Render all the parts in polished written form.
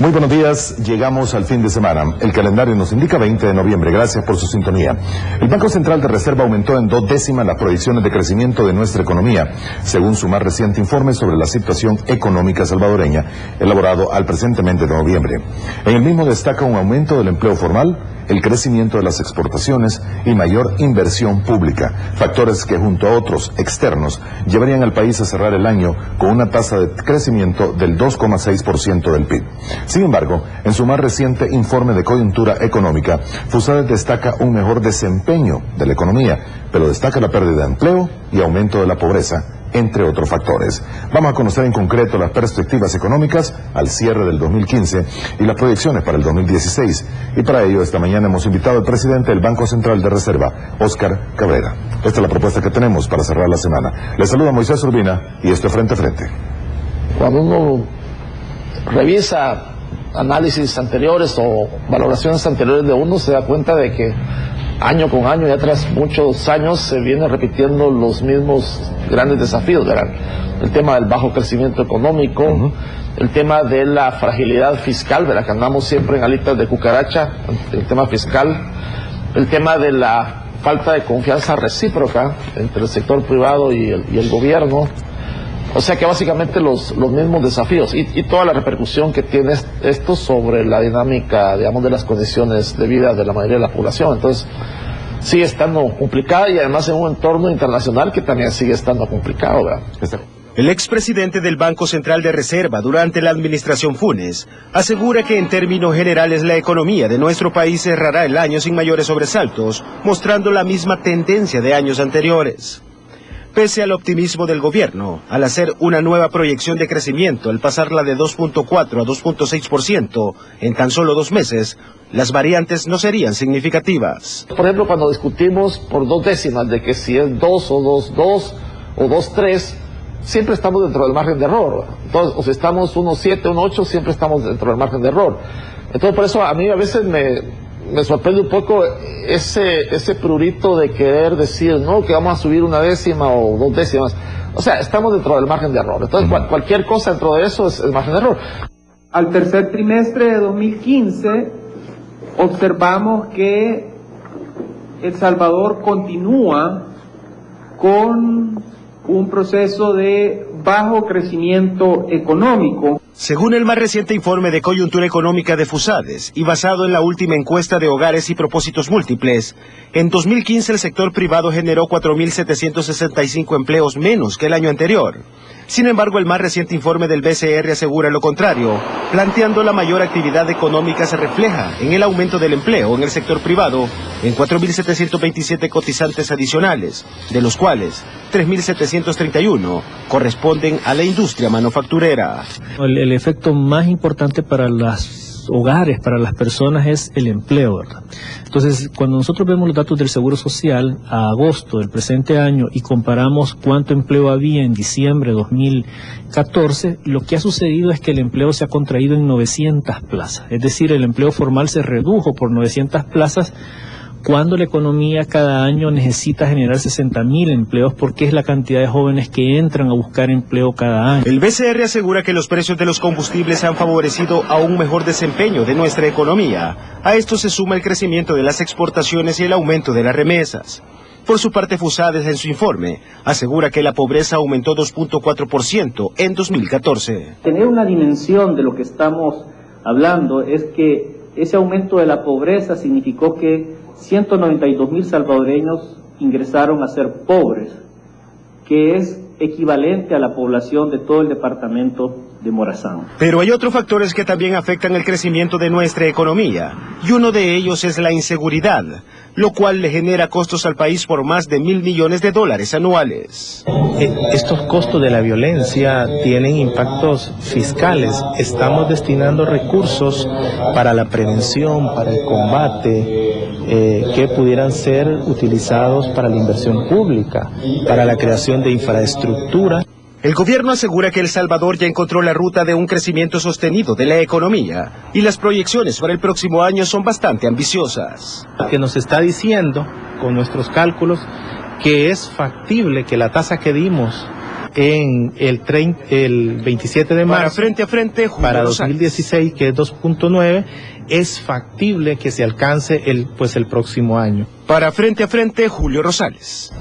Muy buenos días, llegamos al fin de semana. El calendario nos indica 20 de noviembre, gracias por su sintonía. El Banco Central de Reserva aumentó en 2 décimas las proyecciones de crecimiento de nuestra economía, según su más reciente informe sobre la situación económica salvadoreña, elaborado al presente mes de noviembre. En el mismo destaca un aumento del empleo formal, el crecimiento de las exportaciones y mayor inversión pública, factores que junto a otros externos llevarían al país a cerrar el año con una tasa de crecimiento del 2,6% del PIB. Sin embargo, en su más reciente informe de coyuntura económica, FUSADES destaca un mejor desempeño de la economía, pero destaca la pérdida de empleo y aumento de la pobreza, entre otros factores. Vamos a conocer en concreto las perspectivas económicas al cierre del 2015 y las proyecciones para el 2016. Y para ello, esta mañana hemos invitado al presidente del Banco Central de Reserva, Óscar Cabrera. Esta es la propuesta que tenemos para cerrar la semana. Les saluda Moisés Urbina y esto es Frente a Frente. Cuando uno revisa análisis anteriores o valoraciones anteriores de uno, se da cuenta de que año con año y tras muchos años se vienen repitiendo los mismos grandes desafíos, ¿verdad? El tema del bajo crecimiento económico, el tema de la fragilidad fiscal, ¿verdad? Que andamos siempre en alitas de cucaracha, el tema fiscal, el tema de la falta de confianza recíproca entre el sector privado y el gobierno. O sea que básicamente los mismos desafíos y toda la repercusión que tiene esto sobre la dinámica, digamos, de las condiciones de vida de la mayoría de la población. Entonces, sigue estando complicada y además en un entorno internacional que también sigue estando complicado, ¿verdad? El expresidente del Banco Central de Reserva durante la administración Funes asegura que en términos generales la economía de nuestro país cerrará el año sin mayores sobresaltos, mostrando la misma tendencia de años anteriores. Pese al optimismo del gobierno, al hacer una nueva proyección de crecimiento, al pasarla de 2.4 a 2.6% en tan solo 2 meses, las variantes no serían significativas. Por ejemplo, cuando discutimos por 2 décimas de que si es 2 o 2.2 o 2.3, siempre estamos dentro del margen de error. Entonces, o si estamos 1.7, 1.8, siempre estamos dentro del margen de error. Entonces, por eso a mí a veces me sorprende un poco ese prurito de querer decir, no, que vamos a subir 1 décima o 2 décimas. O sea, estamos dentro del margen de error. Entonces, cualquier cosa dentro de eso es el margen de error. Al tercer trimestre de 2015, observamos que El Salvador continúa con un proceso de bajo crecimiento económico. Según el más reciente informe de coyuntura económica de FUSADES y basado en la última encuesta de hogares y propósitos múltiples, en 2015 el sector privado generó 4.765 empleos menos que el año anterior. Sin embargo, el más reciente informe del BCR asegura lo contrario, planteando la mayor actividad económica se refleja en el aumento del empleo en el sector privado en 4.727 cotizantes adicionales, de los cuales 3.731 corresponden a la industria manufacturera. El efecto más importante para los hogares, para las personas, es el empleo, ¿verdad? Entonces, cuando nosotros vemos los datos del Seguro Social a agosto del presente año y comparamos cuánto empleo había en diciembre de 2014, lo que ha sucedido es que el empleo se ha contraído en 900 plazas. Es decir, el empleo formal se redujo por 900 plazas, cuando la economía cada año necesita generar 60.000 empleos porque es la cantidad de jóvenes que entran a buscar empleo cada año. El BCR asegura que los precios de los combustibles han favorecido a un mejor desempeño de nuestra economía. A esto se suma el crecimiento de las exportaciones y el aumento de las remesas. Por su parte, FUSADES en su informe asegura que la pobreza aumentó 2.4% en 2014. Tener una dimensión de lo que estamos hablando es que ese aumento de la pobreza significó que 192.000 salvadoreños ingresaron a ser pobres, que es equivalente a la población de todo el departamento de Morazán. Pero hay otros factores que también afectan el crecimiento de nuestra economía, y uno de ellos es la inseguridad, lo cual le genera costos al país por más de $1.000 millones anuales. Estos costos de la violencia tienen impactos fiscales. Estamos destinando recursos para la prevención, para el combate, que pudieran ser utilizados para la inversión pública, para la creación de infraestructura. El gobierno asegura que El Salvador ya encontró la ruta de un crecimiento sostenido de la economía y las proyecciones para el próximo año son bastante ambiciosas. Que nos está diciendo con nuestros cálculos que es factible que la tasa que dimos en el 27 de marzo. Para Frente a Frente, Julio para Rosales. 2016, que es 2.9, es factible que se alcance el próximo año. Para Frente a Frente, Julio Rosales.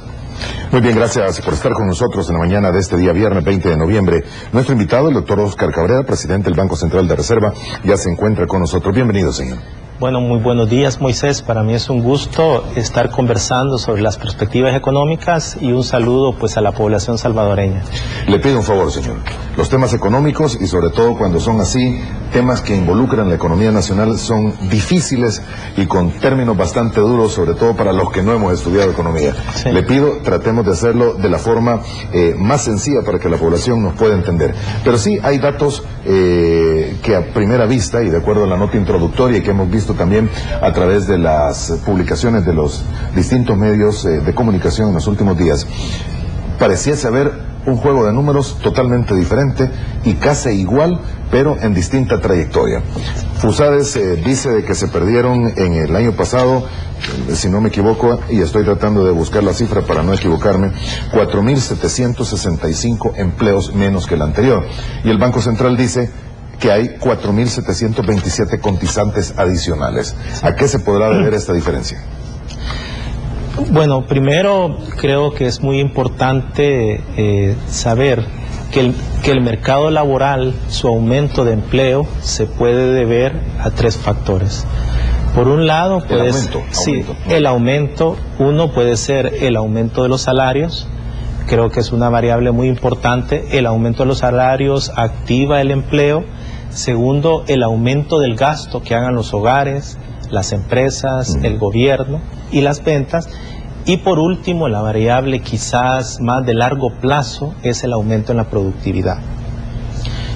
Muy bien, gracias por estar con nosotros en la mañana de este día viernes 20 de noviembre. Nuestro invitado, el doctor Oscar Cabrera, presidente del Banco Central de Reserva, ya se encuentra con nosotros. Bienvenido, señor. Bueno, muy buenos días, Moisés. Para mí es un gusto estar conversando sobre las perspectivas económicas y un saludo pues a la población salvadoreña. Le pido un favor, señor. Los temas económicos y sobre todo cuando son así, temas que involucran la economía nacional son difíciles y con términos bastante duros, sobre todo para los que no hemos estudiado economía. Sí. Le pido, tratemos de hacerlo de la forma más sencilla para que la población nos pueda entender. Pero sí hay datos que a primera vista y de acuerdo a la nota introductoria y que hemos visto también a través de las publicaciones de los distintos medios de comunicación en los últimos días, pareciese haber un juego de números totalmente diferente y casi igual, pero en distinta trayectoria. Fusades dice de que se perdieron en el año pasado, si no me equivoco, y estoy tratando de buscar la cifra para no equivocarme, 4.765 empleos menos que el anterior. Y el Banco Central dice que hay 4.727 cotizantes adicionales. ¿A qué se podrá deber esta diferencia? Bueno, primero creo que es muy importante saber que el mercado laboral, su aumento de empleo, se puede deber a tres factores. Por un lado, el aumento, uno puede ser el aumento de los salarios. Creo que es una variable muy importante. El aumento de los salarios activa el empleo. Segundo, el aumento del gasto que hagan los hogares, las empresas, el gobierno y las ventas. Y por último, la variable quizás más de largo plazo es el aumento en la productividad.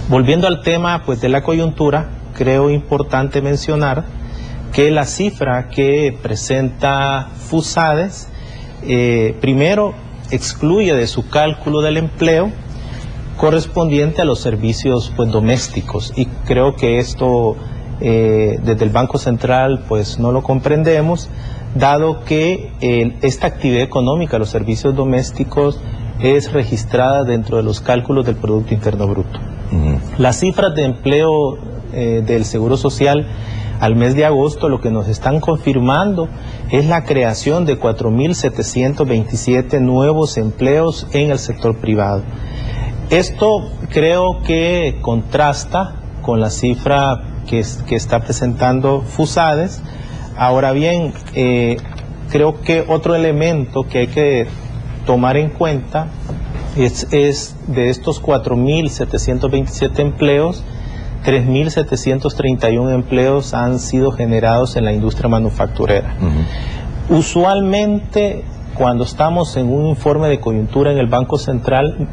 Volviendo al tema pues de la coyuntura, creo importante mencionar que la cifra que presenta Fusades primero excluye de su cálculo del empleo correspondiente a los servicios pues domésticos, y creo que esto desde el Banco Central pues no lo comprendemos, dado que esta actividad económica, los servicios domésticos, es registrada dentro de los cálculos del Producto Interno Bruto. Las cifras de empleo del Seguro Social al mes de agosto lo que nos están confirmando es la creación de 4.727 nuevos empleos en el sector privado. Esto creo que contrasta con la cifra que está presentando Fusades. Ahora bien, creo que otro elemento que hay que tomar en cuenta es de estos 4.727 empleos, 3.731 empleos han sido generados en la industria manufacturera. Usualmente, cuando estamos en un informe de coyuntura en el Banco Central,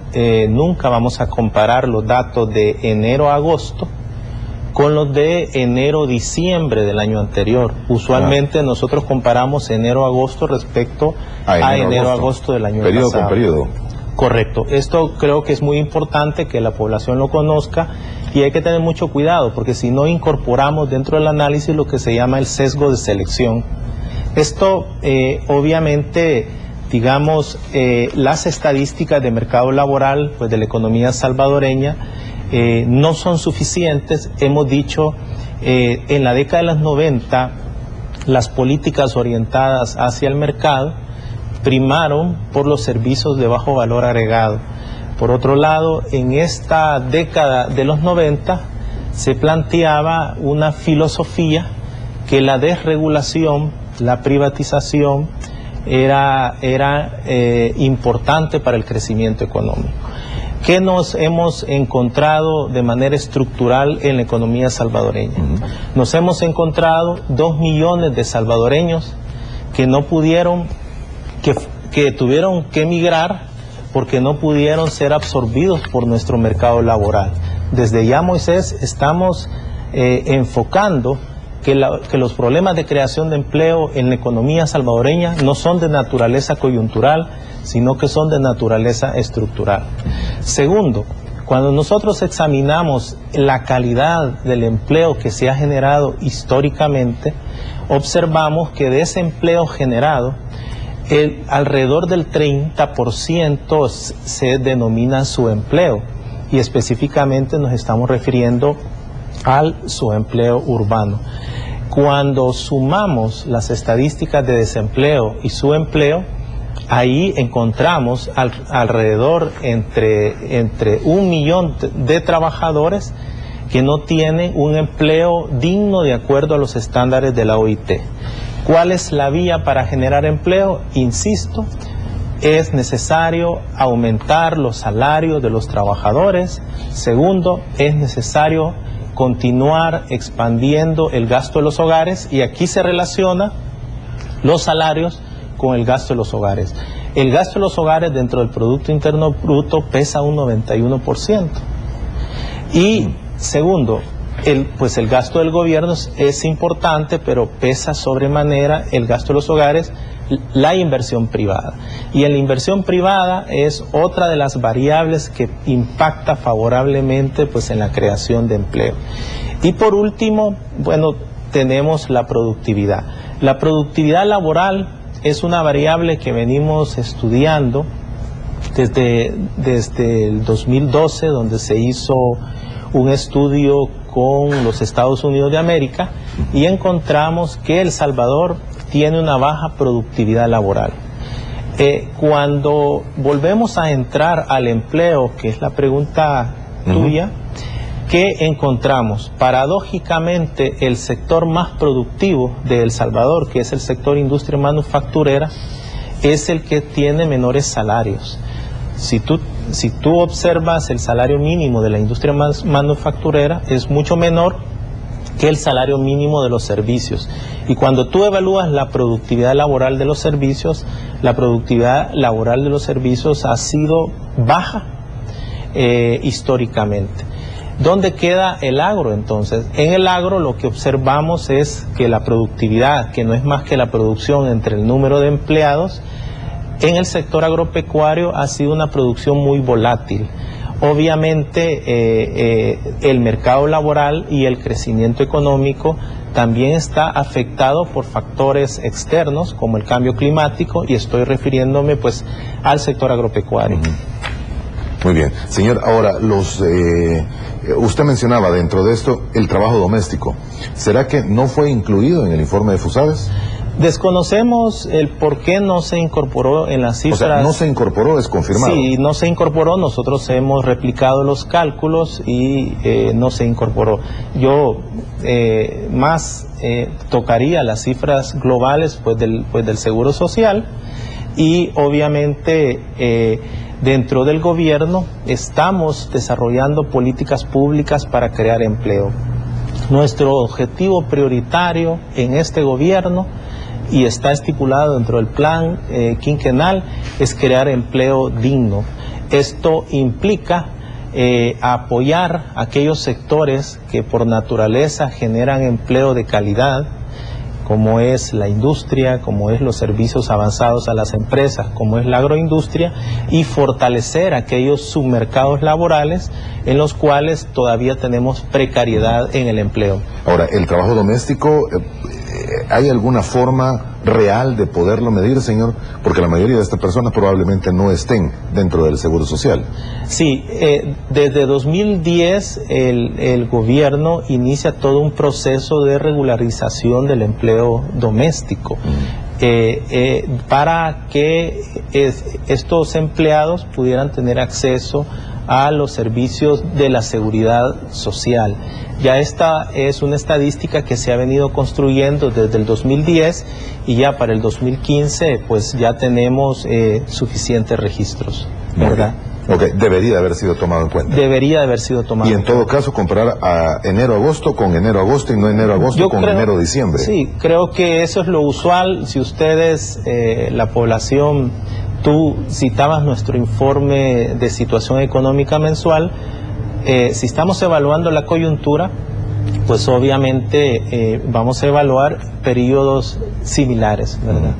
nunca vamos a comparar los datos de enero a agosto con los de enero-diciembre del año anterior. Usualmente nosotros comparamos enero-agosto respecto a enero-agosto del año periodo pasado. Con periodo. Correcto. Esto creo que es muy importante que la población lo conozca y hay que tener mucho cuidado porque si no incorporamos dentro del análisis lo que se llama el sesgo de selección. Esto obviamente, digamos, las estadísticas de mercado laboral pues de la economía salvadoreña no son suficientes. Hemos dicho, en la década de los 90, las políticas orientadas hacia el mercado primaron por los servicios de bajo valor agregado. Por otro lado, en esta década de los 90 se planteaba una filosofía que la desregulación, la privatización era importante para el crecimiento económico. ¿Qué nos hemos encontrado de manera estructural en la economía salvadoreña? Nos hemos encontrado 2 millones de salvadoreños que no pudieron, que tuvieron que emigrar porque no pudieron ser absorbidos por nuestro mercado laboral. Desde ya, Moisés, estamos enfocando que los problemas de creación de empleo en la economía salvadoreña no son de naturaleza coyuntural, sino que son de naturaleza estructural. Segundo, cuando nosotros examinamos la calidad del empleo que se ha generado históricamente, observamos que de ese empleo generado, alrededor del 30% se denomina subempleo, y específicamente nos estamos refiriendo al subempleo urbano. Cuando sumamos las estadísticas de desempleo y subempleo, ahí encontramos alrededor entre 1 millón de trabajadores que no tienen un empleo digno de acuerdo a los estándares de la OIT. ¿Cuál es la vía para generar empleo? Insisto, es necesario aumentar los salarios de los trabajadores. Segundo, es necesario continuar expandiendo el gasto de los hogares, y aquí se relaciona los salarios con el gasto de los hogares. El gasto de los hogares dentro del Producto Interno Bruto pesa un 91%. Y segundo, el gasto del gobierno es importante, pero pesa sobremanera el gasto de los hogares la inversión privada. Y en la inversión privada es otra de las variables que impacta favorablemente en la creación de empleo. Y por último, tenemos la productividad. La productividad laboral es una variable que venimos estudiando desde el 2012, donde se hizo un estudio con los Estados Unidos de América, y encontramos que El Salvador tiene una baja productividad laboral. Cuando volvemos a entrar al empleo, que es la pregunta tuya, ¿qué encontramos? Paradójicamente, el sector más productivo de El Salvador, que es el sector industria manufacturera, es el que tiene menores salarios. Si tú observas el salario mínimo de la industria manufacturera, es mucho menor que el salario mínimo de los servicios. Y cuando tú evalúas la productividad laboral de los servicios, la productividad laboral de los servicios ha sido baja históricamente. ¿Dónde queda el agro entonces? En el agro lo que observamos es que la productividad, que no es más que la producción entre el número de empleados, en el sector agropecuario ha sido una producción muy volátil. Obviamente el mercado laboral y el crecimiento económico también está afectado por factores externos como el cambio climático, y estoy refiriéndome al sector agropecuario. Muy bien. Señor, ahora usted mencionaba dentro de esto el trabajo doméstico. ¿Será que no fue incluido en el informe de FUSADES? Desconocemos el por qué no se incorporó en las cifras. O sea, no se incorporó, es confirmado. Sí, no se incorporó. Nosotros hemos replicado los cálculos y no se incorporó. Yo tocaría las cifras globales del Seguro Social, y obviamente dentro del gobierno estamos desarrollando políticas públicas para crear empleo. Nuestro objetivo prioritario en este gobierno, y está estipulado dentro del plan quinquenal, es crear empleo digno. Esto implica apoyar aquellos sectores que por naturaleza generan empleo de calidad, como es la industria, como es los servicios avanzados a las empresas, como es la agroindustria, y fortalecer aquellos submercados laborales en los cuales todavía tenemos precariedad en el empleo. Ahora, el trabajo doméstico, ¿hay alguna forma real de poderlo medir, señor? Porque la mayoría de estas personas probablemente no estén dentro del Seguro Social. Sí, desde 2010 el gobierno inicia todo un proceso de regularización del empleo doméstico, para que estos empleados pudieran tener acceso a los servicios de la seguridad social. Ya esta es una estadística que se ha venido construyendo desde el 2010, y ya para el 2015 ya tenemos suficientes registros, ¿verdad? Ok, debería haber sido tomado en cuenta. Debería de haber sido tomado en cuenta. Y en todo caso comparar a enero-agosto con enero-agosto y no enero-agosto con enero-diciembre. Sí, creo que eso es lo usual. Si ustedes, la población, tú citabas nuestro informe de situación económica mensual, si estamos evaluando la coyuntura, pues obviamente vamos a evaluar periodos similares, ¿verdad?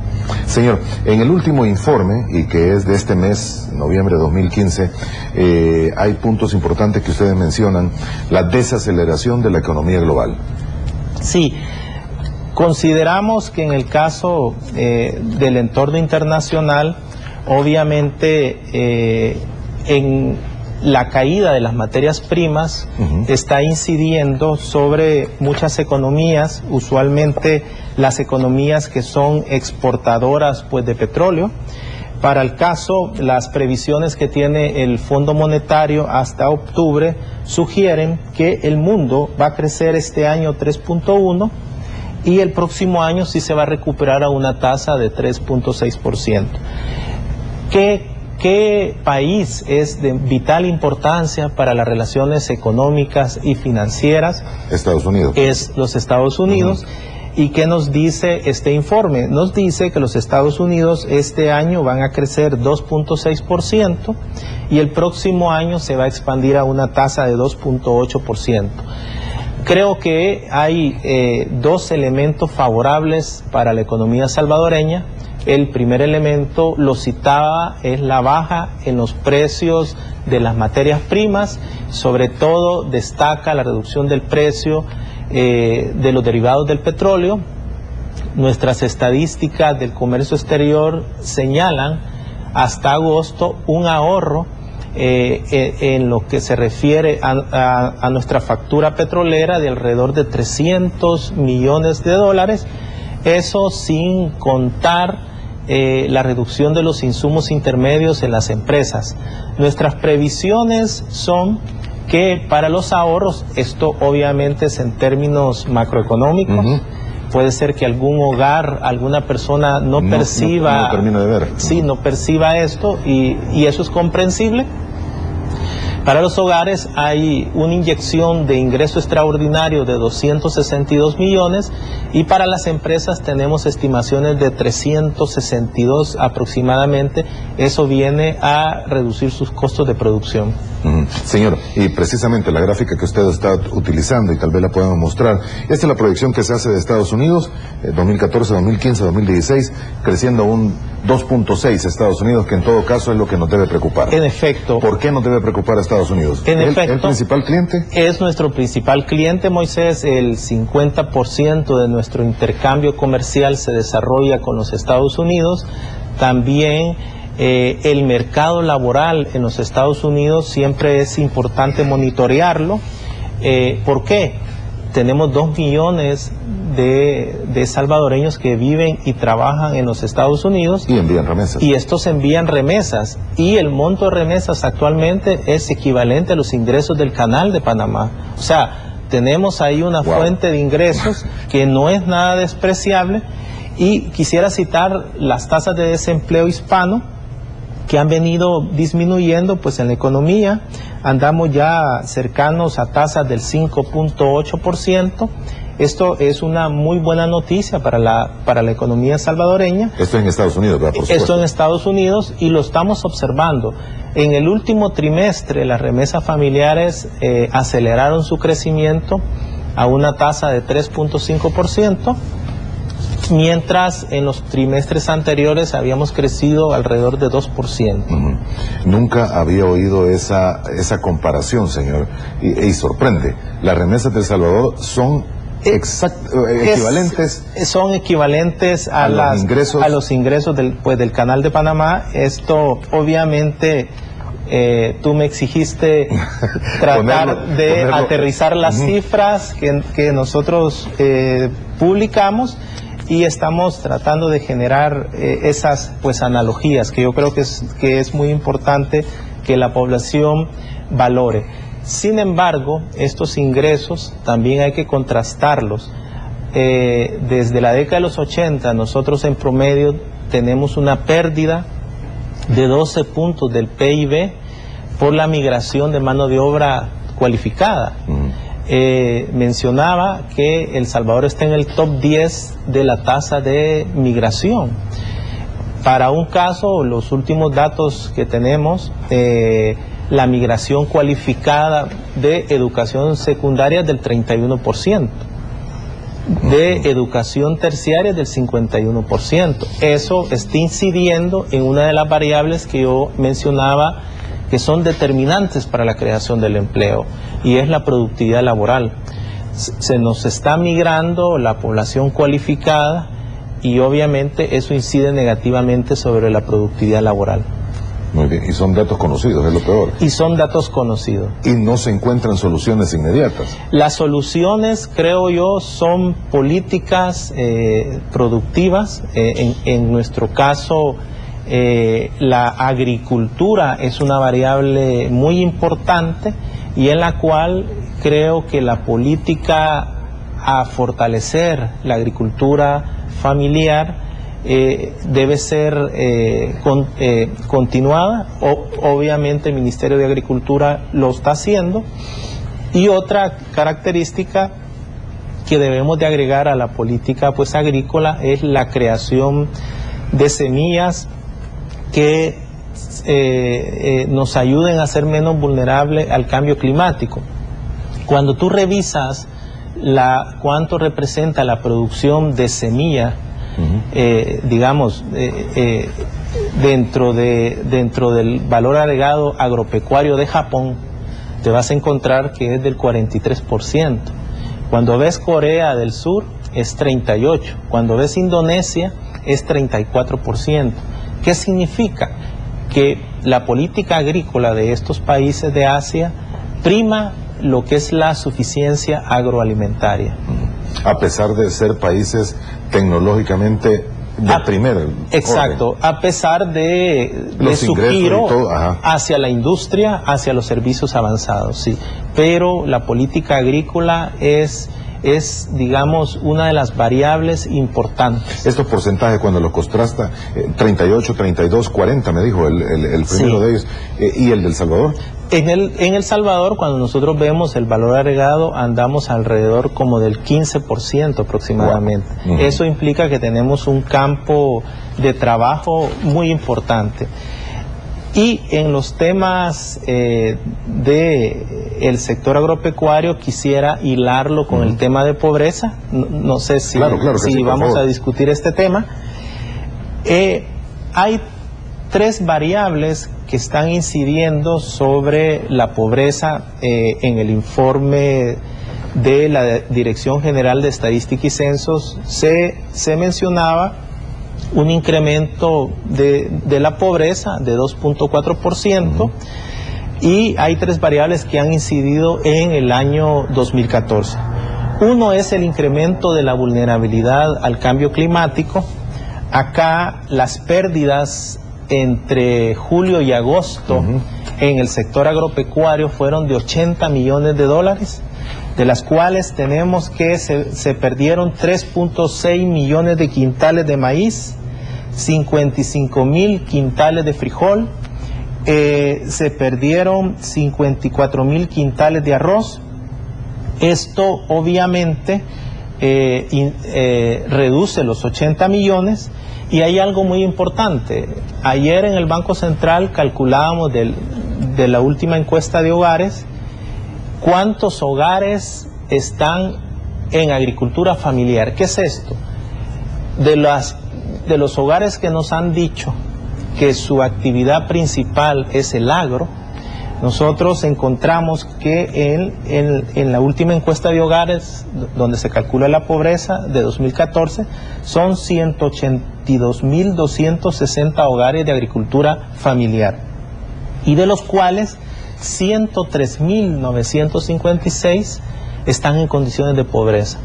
Señor, en el último informe, y que es de este mes, noviembre de 2015, hay puntos importantes que ustedes mencionan: la desaceleración de la economía global. Sí, Consideramos que en el caso del entorno internacional, obviamente en la caída de las materias primas está incidiendo sobre muchas economías, usualmente las economías que son exportadoras pues de petróleo. Para el caso, las previsiones que tiene el Fondo Monetario hasta octubre sugieren que el mundo va a crecer este año 3.1 y el próximo año sí se va a recuperar a una tasa de 3.6%. ¿Qué país es de vital importancia para las relaciones económicas y financieras? Estados Unidos. Es los Estados Unidos. ¿Y qué nos dice este informe? Nos dice que los Estados Unidos este año van a crecer 2.6% y el próximo año se va a expandir a una tasa de 2.8%. Creo que hay dos elementos favorables para la economía salvadoreña. El primer elemento, lo citaba, es la baja en los precios de las materias primas. Sobre todo destaca la reducción del precio de los derivados del petróleo. Nuestras estadísticas del comercio exterior señalan hasta agosto un ahorro en lo que se refiere a nuestra factura petrolera de alrededor de 300 millones de dólares, eso sin contar la reducción de los insumos intermedios en las empresas. Nuestras previsiones son que para los ahorros, esto obviamente es en términos macroeconómicos, puede ser que algún hogar, alguna persona no perciba, no termina de ver. Sí, no perciba esto y eso es comprensible. Para los hogares hay una inyección de ingreso extraordinario de 262 millones y para las empresas tenemos estimaciones de 362 aproximadamente. Eso viene a reducir sus costos de producción. Señor, y precisamente la gráfica que usted está utilizando, y tal vez la podemos mostrar, esta es la proyección que se hace de Estados Unidos, 2014, 2015, 2016, creciendo un 2.6 Estados Unidos, que en todo caso es lo que nos debe preocupar. En efecto. ¿Por qué nos debe preocupar a Estados Unidos? En efecto. ¿El principal cliente? Es nuestro principal cliente, Moisés. El 50% de nuestro intercambio comercial se desarrolla con los Estados Unidos. También el mercado laboral en los Estados Unidos siempre es importante monitorearlo. ¿Por qué? Tenemos 2 millones de salvadoreños que viven y trabajan en los Estados Unidos. Y envían remesas. Y estos envían remesas. Y el monto de remesas actualmente es equivalente a los ingresos del Canal de Panamá. O sea, tenemos ahí una fuente de ingresos que no es nada despreciable. Y quisiera citar las tasas de desempleo hispano, que han venido disminuyendo pues en la economía. Andamos ya cercanos a tasas del 5.8%. Esto es una muy buena noticia para la economía salvadoreña. Esto en Estados Unidos, ¿verdad? Por supuesto. Esto en Estados Unidos, y lo estamos observando. En el último trimestre las remesas familiares aceleraron su crecimiento a una tasa de 3.5%. Mientras en los trimestres anteriores habíamos crecido alrededor de 2%. Nunca había oído esa comparación, señor, y sorprende. Las remesas de El Salvador son equivalentes. Son equivalentes a los ingresos del Canal de Panamá. Esto obviamente tú me exigiste tratar de aterrizar las cifras que nosotros publicamos. Y estamos tratando de generar esas pues analogías que yo creo que es muy importante que la población valore. Sin embargo, estos ingresos también hay que contrastarlos. Desde la década de los 80 nosotros en promedio tenemos una pérdida de 12 puntos del PIB por la migración de mano de obra cualificada. Mencionaba que El Salvador está en el top 10 de la tasa de migración. Para un caso, los últimos datos que tenemos, la migración cualificada de educación secundaria es del 31%, de educación terciaria del 51%. Eso está incidiendo en una de las variables que yo mencionaba, que son determinantes para la creación del empleo, y es la productividad laboral. Se nos está migrando la población cualificada y obviamente eso incide negativamente sobre la productividad laboral. Muy bien, y son datos conocidos, es lo peor. Y son datos conocidos. Y no se encuentran soluciones inmediatas. Las soluciones, creo yo, son políticas productivas. En nuestro caso, la agricultura es una variable muy importante y en la cual creo que la política a fortalecer la agricultura familiar debe ser continuada. Obviamente el Ministerio de Agricultura lo está haciendo. Y otra característica que debemos de agregar a la política pues agrícola es la creación de semillas que nos ayuden a ser menos vulnerables al cambio climático. Cuando tú revisas cuánto representa la producción de semilla, digamos, dentro del valor agregado agropecuario de Japón, te vas a encontrar que es del 43%. Cuando ves Corea del Sur es 38%, cuando ves Indonesia es 34%. ¿Qué significa? Que la política agrícola de estos países de Asia prima lo que es la suficiencia agroalimentaria. A pesar de ser países tecnológicamente de primer exacto, orden. A pesar de su giro hacia la industria, hacia los servicios avanzados, sí. Pero la política agrícola es digamos, una de las variables importantes. Estos porcentajes cuando los contrasta, 38, 32, 40 me dijo el primero sí. De ellos, ¿y el del Salvador? En El Salvador, cuando nosotros vemos el valor agregado, andamos alrededor como del 15% aproximadamente. Wow. Eso implica que tenemos un campo de trabajo muy importante. Y en los temas del sector agropecuario quisiera hilarlo con el tema de pobreza. No sé si, si vamos a discutir este tema. Hay tres variables que están incidiendo sobre la pobreza en el informe de la Dirección General de Estadística y Censos. Se mencionaba un incremento de la pobreza de 2.4%, y hay tres variables que han incidido en el año 2014. Uno es el incremento de la vulnerabilidad al cambio climático. Acá las pérdidas entre julio y agosto en el sector agropecuario fueron de 80 millones de dólares, de las cuales tenemos que se perdieron 3.6 millones de quintales de maíz, 55,000 quintales de frijol, se perdieron 54,000 quintales de arroz. Esto obviamente reduce los 80 millones. Y hay algo muy importante. Ayer en el Banco Central calculábamos de la última encuesta de hogares cuántos hogares están en agricultura familiar. ¿Qué es esto? De los hogares que nos han dicho que su actividad principal es el agro, nosotros encontramos que en la última encuesta de hogares, donde se calcula la pobreza de 2014, son 182.260 hogares de agricultura familiar, y de los cuales 103.956 están en condiciones de pobreza.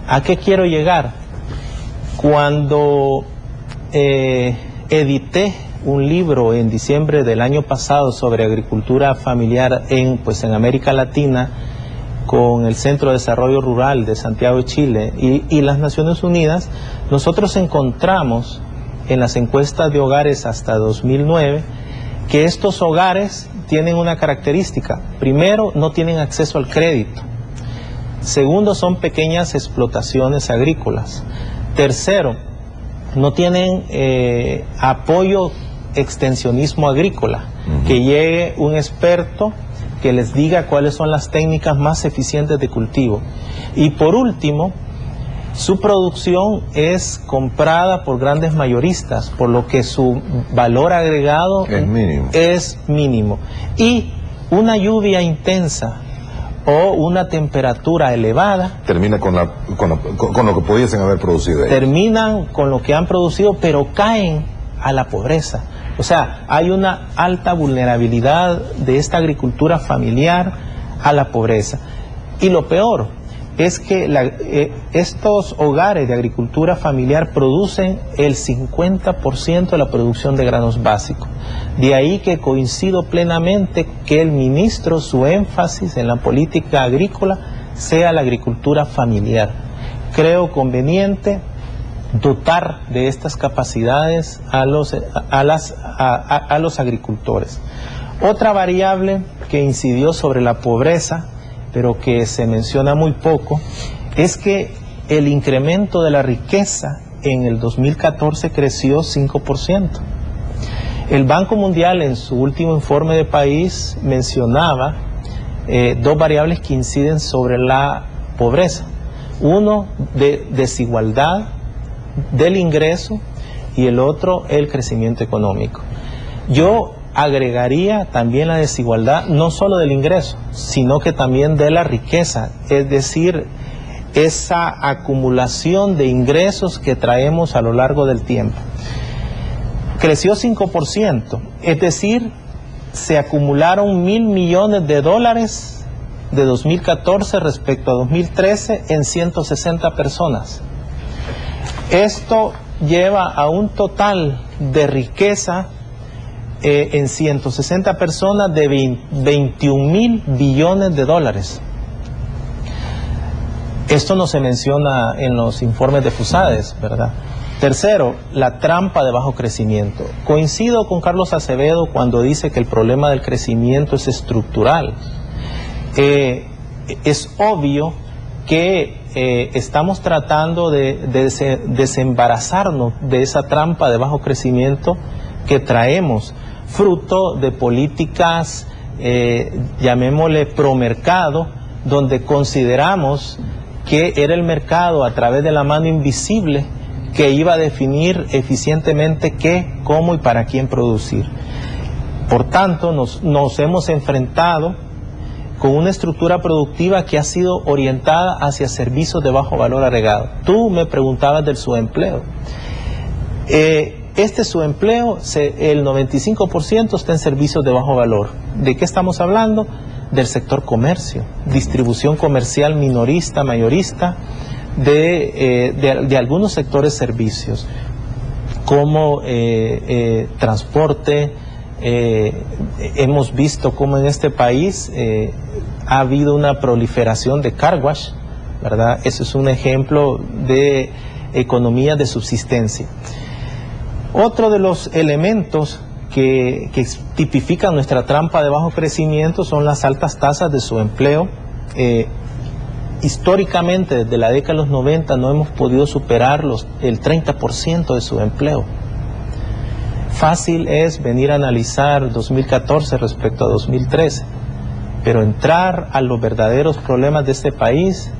¿A qué quiero llegar? Cuando edité un libro en diciembre del año pasado sobre agricultura familiar en América Latina, con el Centro de Desarrollo Rural de Santiago de Chile y las Naciones Unidas, nosotros encontramos en las encuestas de hogares hasta 2009 que estos hogares tienen una característica. Primero, no tienen acceso al crédito. Segundo, son pequeñas explotaciones agrícolas. Tercero, no tienen apoyo extensionismo agrícola, que llegue un experto que les diga cuáles son las técnicas más eficientes de cultivo. Y por último, su producción es comprada por grandes mayoristas, por lo que su valor agregado es mínimo. Y una lluvia intensa o una temperatura elevada, termina con lo que pudiesen haber producido ellos. terminan con lo que han producido, pero caen a la pobreza. O sea, hay una alta vulnerabilidad de esta agricultura familiar a la pobreza. Y lo peor es que estos hogares de agricultura familiar producen el 50% de la producción de granos básicos. De ahí que coincido plenamente que el ministro, su énfasis en la política agrícola sea la agricultura familiar. Creo conveniente dotar de estas capacidades a los agricultores. Otra variable que incidió sobre la pobreza, pero que se menciona muy poco, es que el incremento de la riqueza en el 2014 creció 5%. El Banco Mundial en su último informe de país mencionaba dos variables que inciden sobre la pobreza. Uno, de desigualdad del ingreso, y el otro, el crecimiento económico. Yo agregaría también la desigualdad, no solo del ingreso, sino que también de la riqueza, es decir, esa acumulación de ingresos que traemos a lo largo del tiempo. Creció 5%, es decir, se acumularon $1.000 millones de 2014 respecto a 2013 en 160 personas. Esto lleva a un total de riqueza en 160 personas de 21.000 billones de dólares. Esto no se menciona en los informes de FUSADES, ¿verdad? Tercero, la trampa de bajo crecimiento. Coincido con Carlos Acevedo cuando dice que el problema del crecimiento es estructural. Es obvio que estamos tratando de desembarazarnos de esa trampa de bajo crecimiento que traemos, fruto de políticas, llamémosle promercado, donde consideramos que era el mercado a través de la mano invisible que iba a definir eficientemente qué, cómo y para quién producir. Por tanto, nos hemos enfrentado con una estructura productiva que ha sido orientada hacia servicios de bajo valor agregado. Tú me preguntabas del subempleo. Este subempleo, el 95% está en servicios de bajo valor. ¿De qué estamos hablando? Del sector comercio, distribución comercial minorista, mayorista, de algunos sectores servicios, como transporte. Hemos visto cómo en este país ha habido una proliferación de car wash, ¿verdad? Eso es un ejemplo de economía de subsistencia. Otro de los elementos que tipifican nuestra trampa de bajo crecimiento son las altas tasas de subempleo. Históricamente, desde la década de los 90, no hemos podido superar el 30% de subempleo. Fácil es venir a analizar 2014 respecto a 2013, pero entrar a los verdaderos problemas de este país,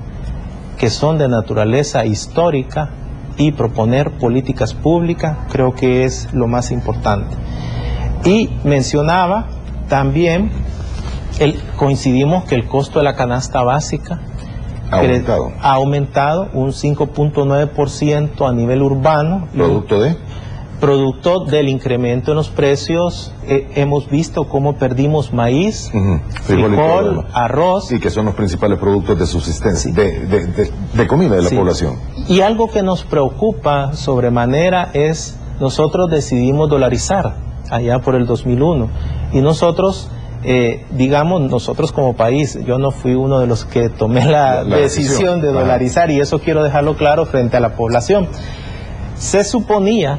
que son de naturaleza histórica, y proponer políticas públicas, creo que es lo más importante. Y mencionaba también, coincidimos que el costo de la canasta básica ha aumentado un 5.9% a nivel urbano. Producto del incremento en los precios. Hemos visto cómo perdimos maíz, frijol, arroz. Y que son los principales productos de subsistencia, de comida de la población. Y algo que nos preocupa sobremanera es, nosotros decidimos dolarizar allá por el 2001. Y nosotros, nosotros como país, yo no fui uno de los que tomé la decisión de dolarizar, y eso quiero dejarlo claro frente a la población. Se suponía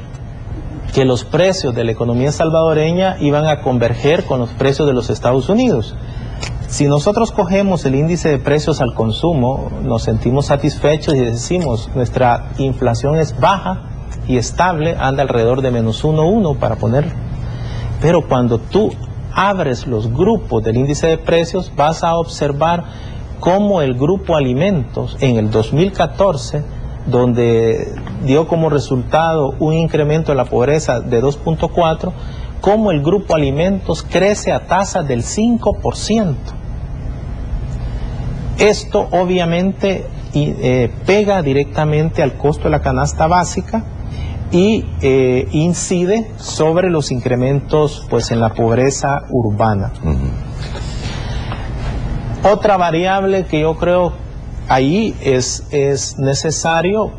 que los precios de la economía salvadoreña iban a converger con los precios de los Estados Unidos. Si nosotros cogemos el índice de precios al consumo, nos sentimos satisfechos y decimos, nuestra inflación es baja y estable, anda alrededor de -1.1 para ponerlo. Pero cuando tú abres los grupos del índice de precios, vas a observar cómo el grupo alimentos en el 2014, donde dio como resultado un incremento de la pobreza de 2.4, como el grupo alimentos crece a tasas del 5%. Esto obviamente pega directamente al costo de la canasta básica y incide sobre los incrementos pues en la pobreza urbana. Otra variable que yo creo ahí es necesario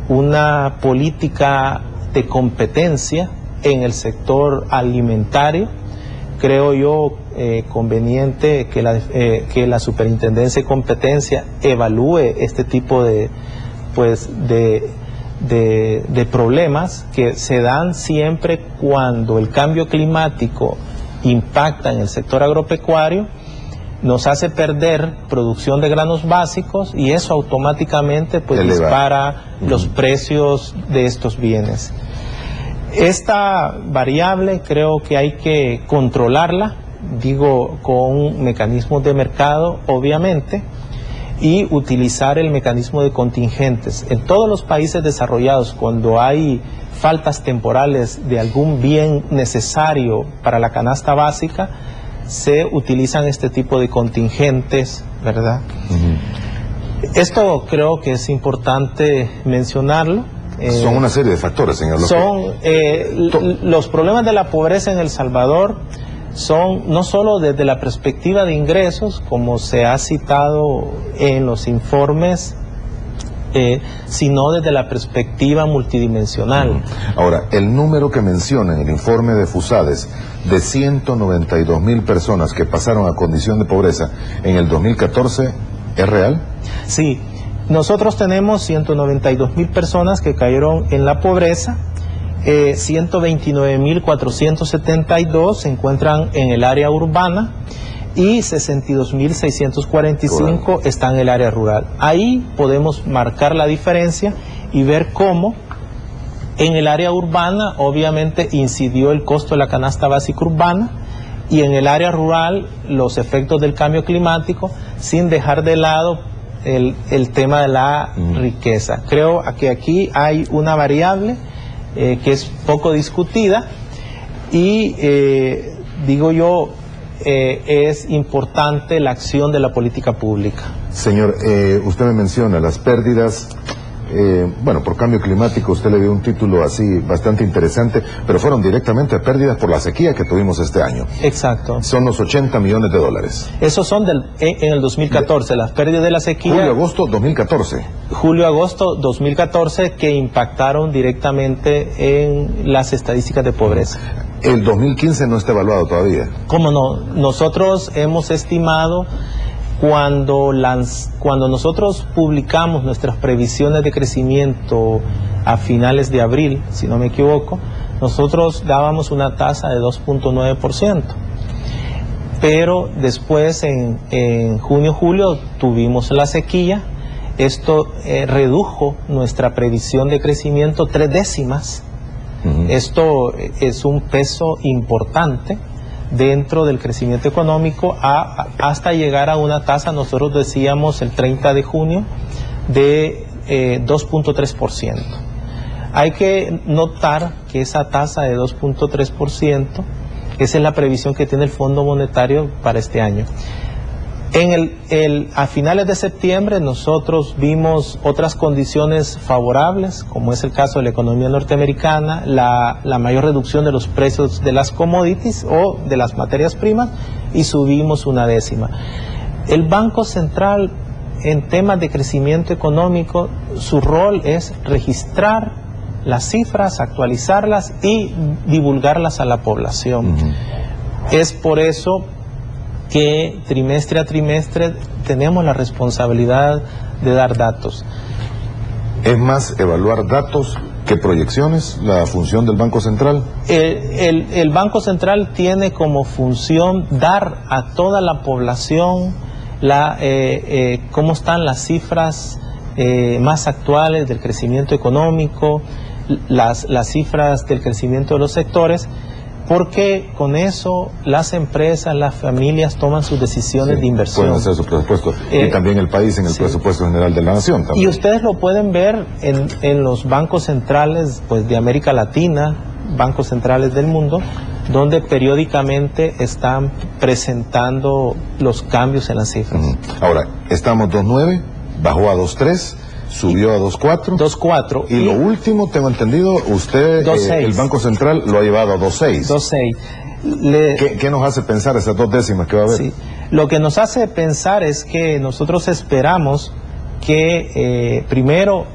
una política de competencia en el sector alimentario. Creo yo conveniente que la Superintendencia de Competencia evalúe este tipo de problemas que se dan siempre cuando el cambio climático impacta en el sector agropecuario, nos hace perder producción de granos básicos y eso automáticamente pues dispara los precios de estos bienes. Esta variable creo que hay que controlarla, digo, con mecanismos de mercado, obviamente, y utilizar el mecanismo de contingentes. En todos los países desarrollados, cuando hay faltas temporales de algún bien necesario para la canasta básica, se utilizan este tipo de contingentes, ¿verdad? Esto creo que es importante mencionarlo. Son una serie de factores, señor López. Los problemas de la pobreza en El Salvador son no solo desde la perspectiva de ingresos, como se ha citado en los informes, sino desde la perspectiva multidimensional. Ahora, el número que menciona en el informe de FUSADES de 192,000 personas que pasaron a condición de pobreza en el 2014, ¿es real? Sí, nosotros tenemos 192,000 personas que cayeron en la pobreza, 129,472 se encuentran en el área urbana y 62,645 están en el área rural. Ahí podemos marcar la diferencia y ver cómo en el área urbana obviamente incidió el costo de la canasta básica urbana y en el área rural los efectos del cambio climático, sin dejar de lado el tema de la riqueza. Creo que aquí hay una variable que es poco discutida y digo yo, es importante la acción de la política pública. Señor, usted me menciona las pérdidas, bueno, por cambio climático, usted le dio un título así bastante interesante, pero fueron directamente pérdidas por la sequía que tuvimos este año. Exacto. Son los 80 millones de dólares. Esos son en el 2014, las pérdidas de la sequía. Julio-agosto 2014. Julio-agosto 2014 que impactaron directamente en las estadísticas de pobreza. El 2015 no está evaluado todavía. ¿Cómo no? Nosotros hemos estimado, cuando nosotros publicamos nuestras previsiones de crecimiento a finales de abril, si no me equivoco, nosotros dábamos una tasa de 2.9%. Pero después en junio-julio tuvimos la sequía. Esto redujo nuestra previsión de crecimiento 3 décimas. Esto es un peso importante dentro del crecimiento económico hasta llegar a una tasa, nosotros decíamos el 30 de junio, de 2.3%. Hay que notar que esa tasa de 2.3%, esa es la previsión que tiene el Fondo Monetario para este año. A finales de septiembre nosotros vimos otras condiciones favorables, como es el caso de la economía norteamericana, la mayor reducción de los precios de las commodities o de las materias primas, y subimos 1 décima. El Banco Central, en temas de crecimiento económico, su rol es registrar las cifras, actualizarlas y divulgarlas a la población. Es por eso que trimestre a trimestre tenemos la responsabilidad de dar datos. ¿Es más evaluar datos que proyecciones la función del Banco Central? El Banco Central tiene como función dar a toda la población cómo están las cifras más actuales del crecimiento económico, las cifras del crecimiento de los sectores, porque con eso las empresas, las familias toman sus decisiones de inversión. Pueden hacer su presupuesto. Y también el país en el presupuesto general de la nación. También. Y ustedes lo pueden ver en los bancos centrales pues, de América Latina, bancos centrales del mundo, donde periódicamente están presentando los cambios en las cifras. Ahora, estamos 2.9, bajó a 2.3, subió a 2.4. 2.4. Y lo último, tengo entendido, usted, 2.6. el Banco Central lo ha llevado a 2.6. 2.6. ¿Qué nos hace pensar esas 2 décimas que va a haber? Sí. Lo que nos hace pensar es que nosotros esperamos que primero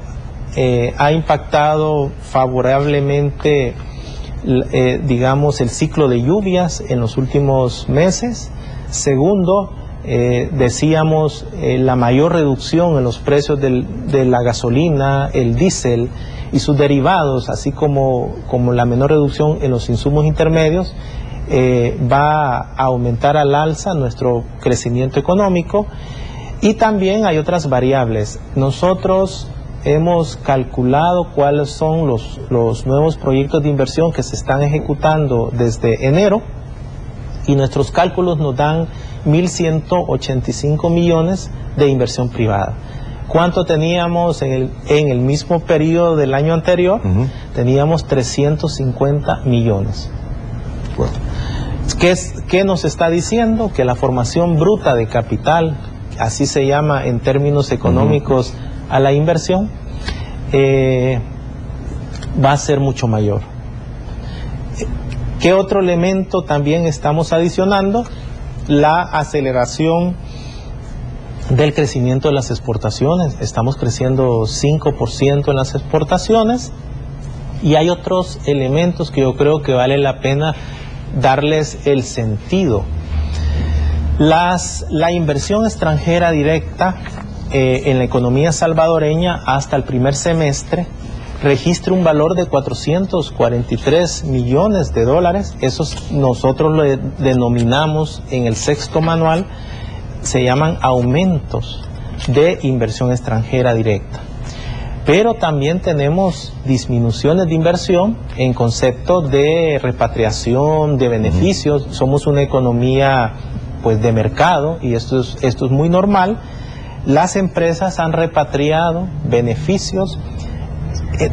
ha impactado favorablemente digamos el ciclo de lluvias en los últimos meses. Segundo, decíamos la mayor reducción en los precios de la gasolina, el diésel y sus derivados, así como la menor reducción en los insumos intermedios, va a aumentar al alza nuestro crecimiento económico. Y también hay otras variables. Nosotros hemos calculado cuáles son los nuevos proyectos de inversión que se están ejecutando desde enero, y nuestros cálculos nos dan 1.185 millones de inversión privada. ¿Cuánto teníamos en el mismo periodo del año anterior? Teníamos 350 millones. Bueno. ¿Qué nos está diciendo? Que la formación bruta de capital, así se llama en términos económicos a la inversión, va a ser mucho mayor. ¿Qué otro elemento también estamos adicionando? La aceleración del crecimiento de las exportaciones. Estamos creciendo 5% en las exportaciones, y hay otros elementos que yo creo que vale la pena darles el sentido. La inversión extranjera directa en la economía salvadoreña hasta el primer semestre registra un valor de 443 millones de dólares. Esos nosotros lo denominamos en el sexto manual, se llaman aumentos de inversión extranjera directa. Pero también tenemos disminuciones de inversión en concepto de repatriación de beneficios. Somos una economía pues de mercado, y esto es muy normal. Las empresas han repatriado beneficios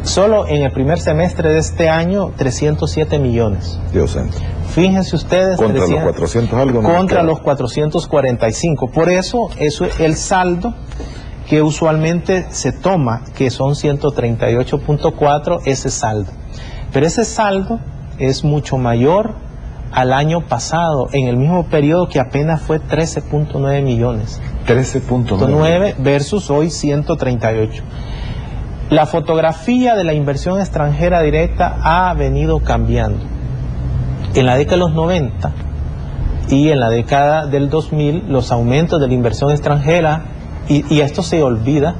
solo en el primer semestre de este año 307 millones. Dios santo. Fíjense ustedes. Contra los 400 algo. Contra los 445. Por eso el saldo que usualmente se toma, que son 138.4, ese saldo. Pero ese saldo es mucho mayor al año pasado, en el mismo periodo, que apenas fue 13.9 millones. 13.9 versus hoy 138. La fotografía de la inversión extranjera directa ha venido cambiando. En la década de los 90 y en la década del 2000, los aumentos de la inversión extranjera, y esto se olvida,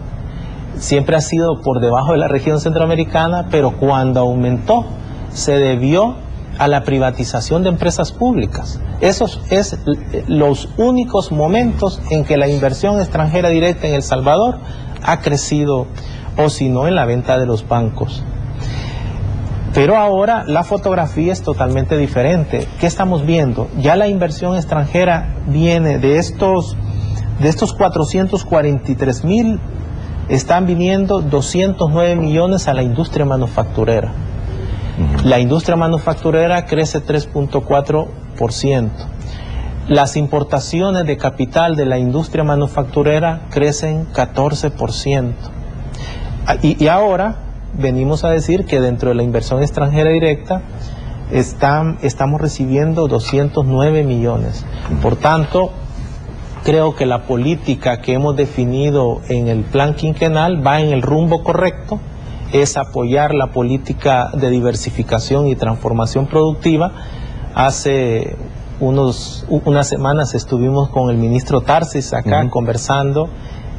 siempre ha sido por debajo de la región centroamericana, pero cuando aumentó se debió a la privatización de empresas públicas. Esos es los únicos momentos en que la inversión extranjera directa en El Salvador ha crecido, o si no, en la venta de los bancos. Pero ahora la fotografía es totalmente diferente. ¿Qué estamos viendo? Ya la inversión extranjera viene de estos 443 mil, están viniendo 209 millones a la industria manufacturera. La industria manufacturera crece 3.4%. Las importaciones de capital de la industria manufacturera crecen 14%. Y ahora venimos a decir que dentro de la inversión extranjera directa estamos recibiendo 209 millones. Por tanto, creo que la política que hemos definido en el plan quinquenal va en el rumbo correcto. Es apoyar la política de diversificación y transformación productiva. Hace unas semanas estuvimos con el ministro Tarsis acá conversando.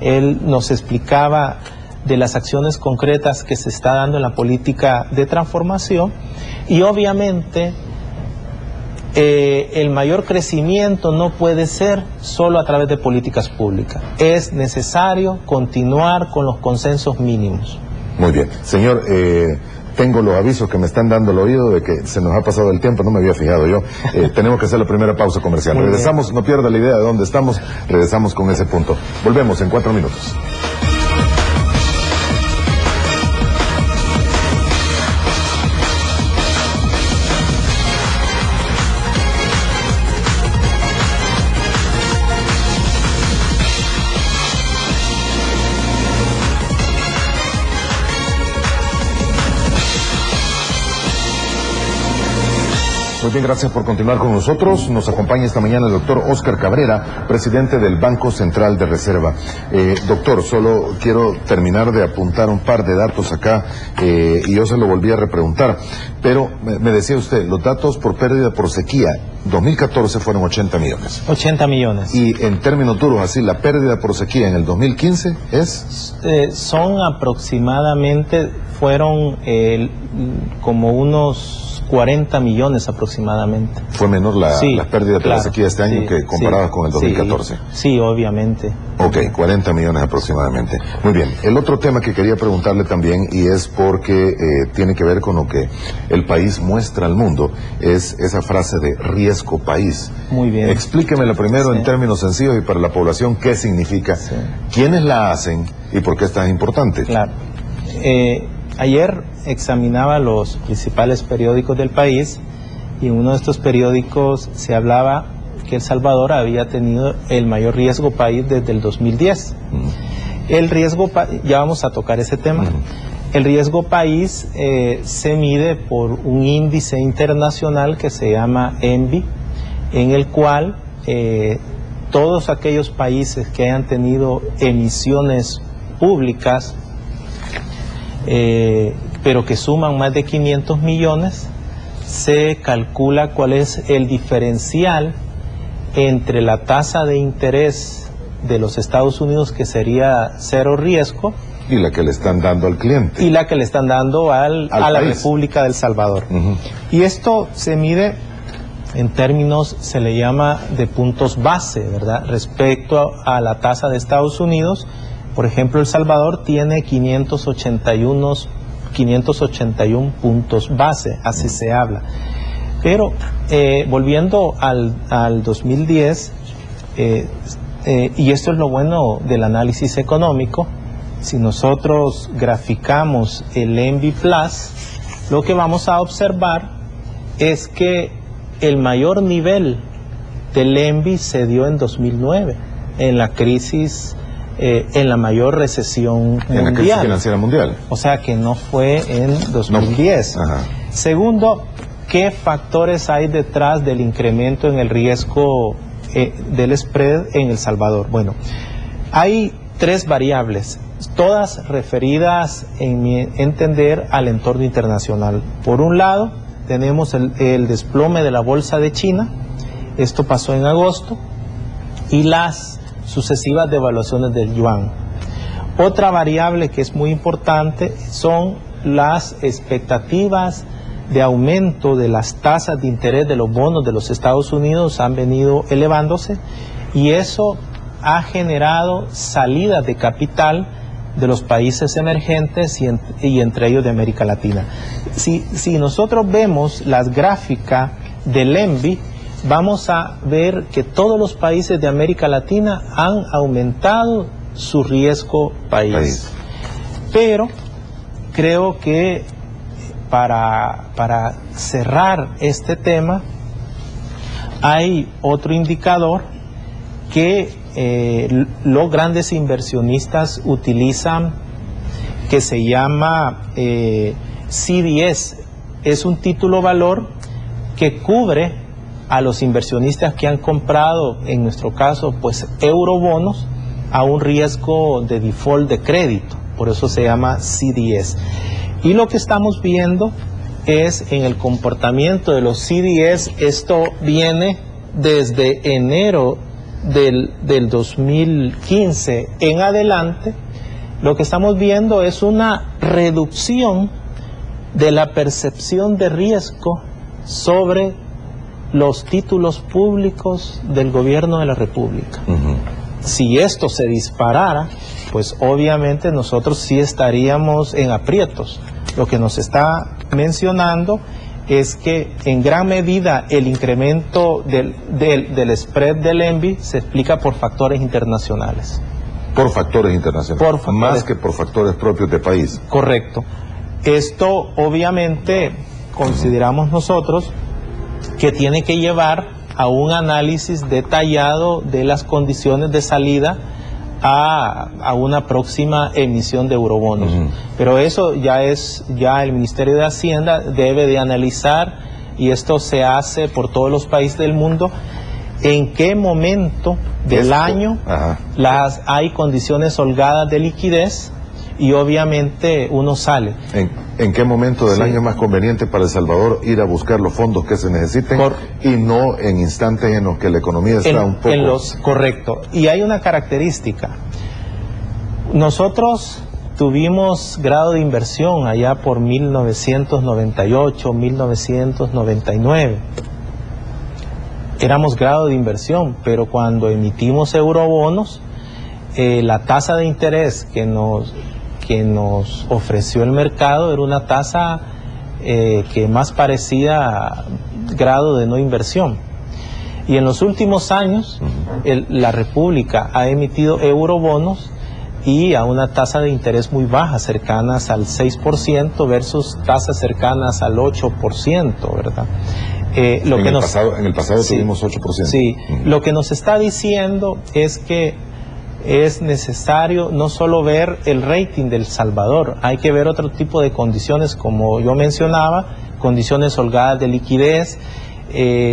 Él nos explicaba de las acciones concretas que se está dando en la política de transformación, y obviamente el mayor crecimiento no puede ser solo a través de políticas públicas. Es necesario continuar con los consensos mínimos. Muy bien. Señor, tengo los avisos que me están dando el oído de que se nos ha pasado el tiempo, no me había fijado yo. Tenemos que hacer la primera pausa comercial. Muy regresamos, bien. No pierda la idea de dónde estamos, regresamos con ese punto. Volvemos en 4 minutos. Muy bien, gracias por continuar con nosotros. Nos acompaña esta mañana el doctor Óscar Cabrera, presidente del Banco Central de Reserva. Doctor, solo quiero terminar de apuntar un par de datos acá, y yo se lo volví a repreguntar. Pero me decía usted, los datos por pérdida por sequía, 2014 fueron 80 millones. 80 millones. Y en términos duros, así, la pérdida por sequía en el 2015 es... Son aproximadamente, fueron como unos 40 millones aproximadamente. Fue menor la pérdida por la sequía este año que comparada con el 2014. Sí, obviamente. Ok, 40 millones aproximadamente. Muy bien. El otro tema que quería preguntarle también, y es porque tiene que ver con lo que el país muestra al mundo, es esa frase de riesgo país. Muy bien. Explíquemelo primero en términos sencillos y para la población qué significa, quiénes la hacen y por qué es tan importante. Claro. Ayer examinaba los principales periódicos del país y en uno de estos periódicos se hablaba que El Salvador había tenido el mayor riesgo país desde el 2010. El riesgo, ya vamos a tocar ese tema. El riesgo país se mide por un índice internacional que se llama ENVI, en el cual todos aquellos países que hayan tenido emisiones públicas pero que suman más de 500 millones, se calcula cuál es el diferencial entre la tasa de interés de los Estados Unidos, que sería cero riesgo, y la que le están dando al cliente. y la que le están dando a la República del Salvador. Y esto se mide en términos, se le llama de puntos base, ¿verdad? Respecto a la tasa de Estados Unidos. Por ejemplo, El Salvador tiene 581 puntos base, así se habla. Pero volviendo al 2010, y esto es lo bueno del análisis económico, si nosotros graficamos el ENVI Plus, lo que vamos a observar es que el mayor nivel del ENVI se dio en 2009, en la crisis, en la mayor recesión mundial. En la crisis financiera mundial. O sea que no fue en 2010. No. Segundo, ¿qué factores hay detrás del incremento en el riesgo del spread en El Salvador? Bueno, hay tres variables, todas referidas, en mi entender, al entorno internacional. Por un lado, tenemos el desplome de la bolsa de China, esto pasó en agosto, y las sucesivas devaluaciones del yuan. Otra variable que es muy importante son las expectativas de aumento de las tasas de interés de los bonos de los Estados Unidos, han venido elevándose, y eso ha generado salidas de capital de los países emergentes y entre ellos de América Latina. Si nosotros vemos las gráficas del ENVI, vamos a ver que todos los países de América Latina han aumentado su riesgo país. Pero creo que para cerrar este tema, hay otro indicador que los grandes inversionistas utilizan, que se llama CDS. Es un título valor que cubre a los inversionistas que han comprado, en nuestro caso, pues eurobonos, a un riesgo de default de crédito. Por eso se llama CDS. Y lo que estamos viendo es en el comportamiento de los CDS, esto viene desde enero del 2015 en adelante, lo que estamos viendo es una reducción de la percepción de riesgo sobre los títulos públicos del gobierno de la República. Si esto se disparara, pues obviamente nosotros sí estaríamos en aprietos. Lo que nos está mencionando es que en gran medida el incremento del spread del ENVI se explica por factores internacionales. Por factores internacionales, más que por factores propios de país. Correcto. Esto obviamente consideramos nosotros que tiene que llevar a un análisis detallado de las condiciones de salida a una próxima emisión de eurobonos. Pero eso ya el Ministerio de Hacienda debe de analizar y esto se hace por todos los países del mundo, en qué momento del año hay condiciones holgadas de liquidez y obviamente uno sale. ¿En qué momento del año es más conveniente para El Salvador ir a buscar los fondos que se necesiten y no en instantes en los que la economía está un poco... Correcto. Y hay una característica. Nosotros tuvimos grado de inversión allá por 1998, 1999. Éramos grado de inversión, pero cuando emitimos eurobonos, la tasa de interés que nos ofreció el mercado era una tasa que más parecía grado de no inversión. Y en los últimos años, la República ha emitido eurobonos y a una tasa de interés muy baja, cercanas al 6% versus tasas cercanas al 8%, ¿verdad? En el pasado sí, tuvimos 8%. Sí, lo que nos está diciendo es que es necesario no solo ver el rating del Salvador, hay que ver otro tipo de condiciones, como yo mencionaba, condiciones holgadas de liquidez.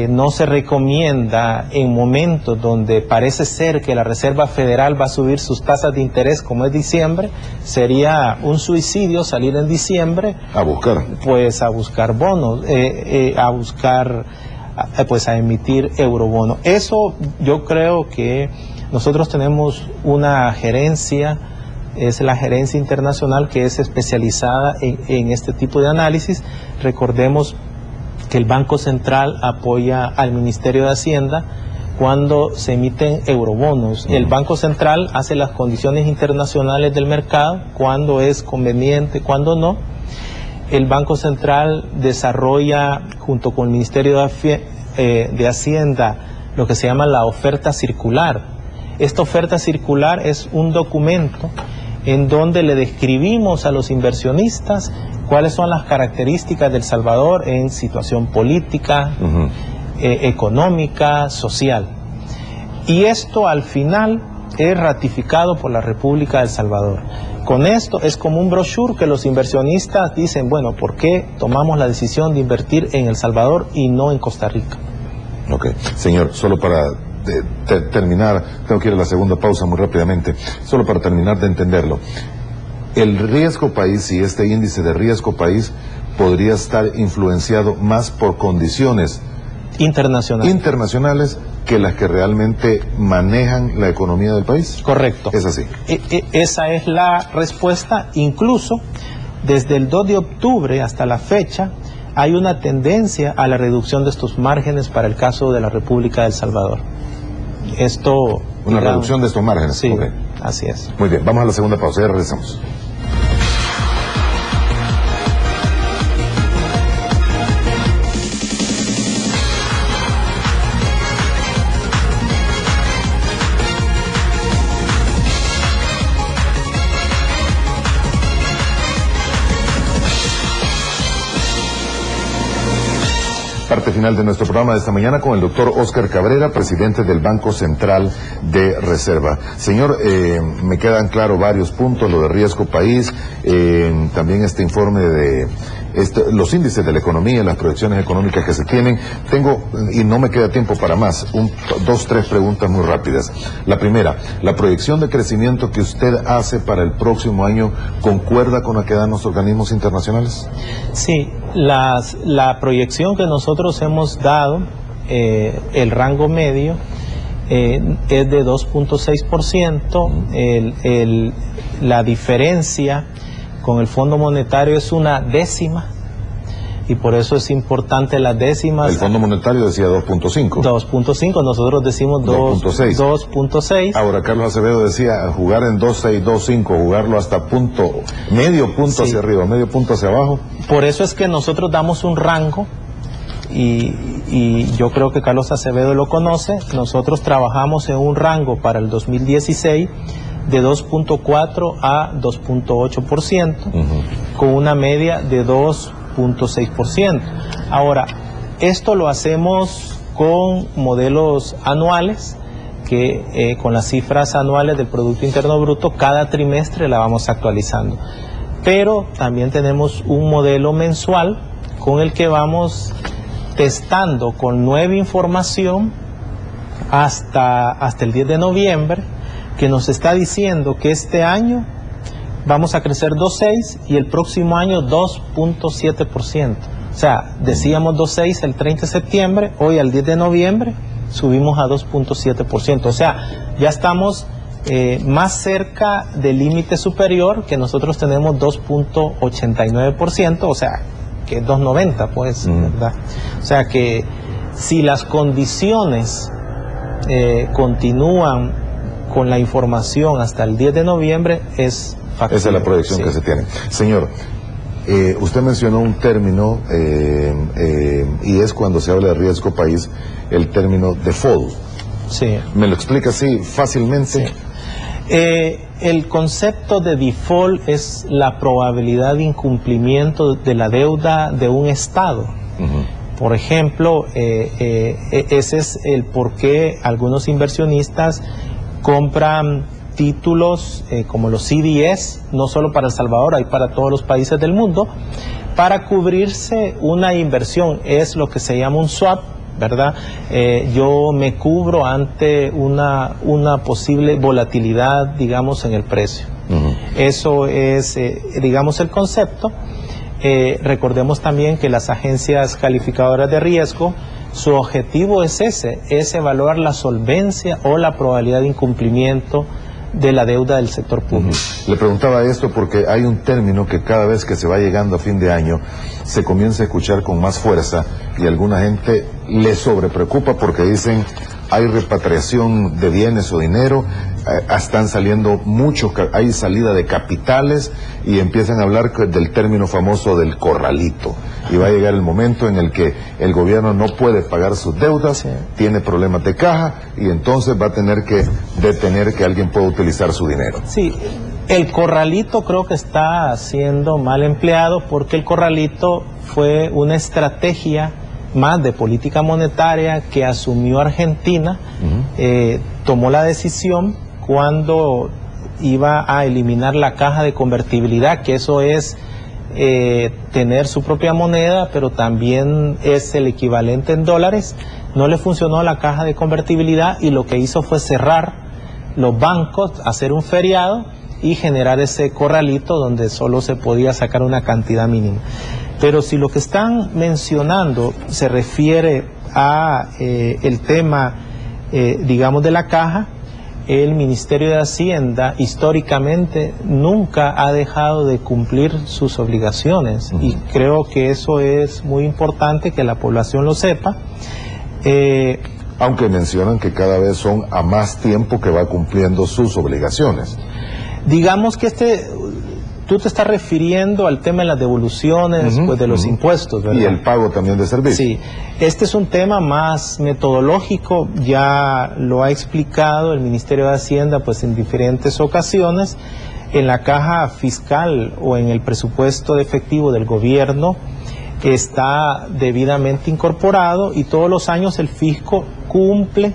No se recomienda en momentos donde parece ser que la Reserva Federal va a subir sus tasas de interés, como es diciembre. Sería un suicidio salir en diciembre a buscar bonos, a emitir eurobonos. Eso yo creo que nosotros tenemos una gerencia, es la gerencia internacional que es especializada en este tipo de análisis. Recordemos que el Banco Central apoya al Ministerio de Hacienda cuando se emiten eurobonos. El Banco Central hace las condiciones internacionales del mercado, cuando es conveniente, cuando no. El Banco Central desarrolla, junto con el Ministerio de Hacienda, lo que se llama la oferta circular. Esta oferta circular es un documento en donde le describimos a los inversionistas cuáles son las características del Salvador en situación política, económica, social. Y esto al final es ratificado por la República del Salvador. Con esto es como un brochure que los inversionistas dicen, bueno, ¿por qué tomamos la decisión de invertir en El Salvador y no en Costa Rica? Ok, señor, solo para terminar, tengo que ir a la segunda pausa muy rápidamente, solo para terminar de entenderlo. El riesgo país y este índice de riesgo país podría estar influenciado más por condiciones internacionales que las que realmente manejan la economía del país. Correcto. Es así. Esa es la respuesta. Incluso desde el 2 de octubre hasta la fecha hay una tendencia a la reducción de estos márgenes para el caso de la República del Salvador. Reducción de estos márgenes. Sí, okay. Así es. Muy bien, vamos a la segunda pausa, ya regresamos. Parte final de nuestro programa de esta mañana con el doctor Óscar Cabrera, presidente del Banco Central de Reserva. Señor, me quedan claros varios puntos, lo de riesgo país, también este informe de los índices de la economía, las proyecciones económicas que se tienen. Tengo, y no me queda tiempo para más, dos, tres preguntas muy rápidas. La primera, ¿la proyección de crecimiento que usted hace para el próximo año concuerda con la que dan los organismos internacionales? Sí, la proyección que nosotros hemos dado, el rango medio, es de 2.6%, la diferencia con el Fondo Monetario es una décima, y por eso es importante las décimas. El Fondo Monetario decía 2.5. 2.5, nosotros decimos 2.6. Ahora, Carlos Acevedo decía jugar en 2.6, 2.5, jugarlo hasta medio punto hacia arriba, medio punto hacia abajo. Por eso es que nosotros damos un rango, y yo creo que Carlos Acevedo lo conoce. Nosotros trabajamos en un rango para el 2016 de 2.4 a 2.8%, con una media de 2.6%. Ahora, esto lo hacemos con modelos anuales, que con las cifras anuales del Producto Interno Bruto, cada trimestre la vamos actualizando. Pero también tenemos un modelo mensual con el que vamos testando con nueva información hasta el 10 de noviembre, que nos está diciendo que este año vamos a crecer 2.6 y el próximo año 2.7%. O sea, decíamos 2.6 el 30 de septiembre, hoy al 10 de noviembre subimos a 2.7%. O sea, ya estamos más cerca del límite superior, que nosotros tenemos 2.89%, o sea, que es 2.90, pues, ¿verdad? O sea que si las condiciones continúan con la información hasta el 10 de noviembre, es factible. Esa es la proyección, sí, que se tiene. Señor, usted mencionó un término, y es cuando se habla de riesgo país, el término default. Sí. ¿Me lo explica así fácilmente? Sí. El concepto de default es la probabilidad de incumplimiento de la deuda de un Estado. Por ejemplo, ese es el por qué algunos inversionistas compran títulos como los CDS, no solo para El Salvador, hay para todos los países del mundo, para cubrirse una inversión. Es lo que se llama un swap, ¿verdad? Yo me cubro ante una posible volatilidad, digamos, en el precio. Eso es, digamos, el concepto. Recordemos también que las agencias calificadoras de riesgo, su objetivo es evaluar la solvencia o la probabilidad de incumplimiento de la deuda del sector público. Le preguntaba esto porque hay un término que cada vez que se va llegando a fin de año se comienza a escuchar con más fuerza y a alguna gente le sobrepreocupa porque dicen hay repatriación de bienes o dinero, están saliendo muchos, hay salida de capitales y empiezan a hablar del término famoso del corralito. Y va a llegar el momento en el que el gobierno no puede pagar sus deudas, sí, tiene problemas de caja y entonces va a tener que detener que alguien pueda utilizar su dinero. Sí, el corralito creo que está siendo mal empleado porque el corralito fue una estrategia más de política monetaria que asumió Argentina. Tomó la decisión cuando iba a eliminar la caja de convertibilidad, que eso es tener su propia moneda, pero también es el equivalente en dólares. No le funcionó la caja de convertibilidad y lo que hizo fue cerrar los bancos, hacer un feriado y generar ese corralito donde solo se podía sacar una cantidad mínima. Pero si lo que están mencionando se refiere a el tema, digamos, de la caja, el Ministerio de Hacienda históricamente nunca ha dejado de cumplir sus obligaciones y creo que eso es muy importante que la población lo sepa. Aunque mencionan que cada vez son a más tiempo que va cumpliendo sus obligaciones. Digamos que tú te estás refiriendo al tema de las devoluciones, pues de los impuestos, ¿verdad? Y el pago también de servicios. Sí, este es un tema más metodológico, ya lo ha explicado el Ministerio de Hacienda pues en diferentes ocasiones. En la caja fiscal o en el presupuesto de efectivo del gobierno está debidamente incorporado y todos los años el fisco cumple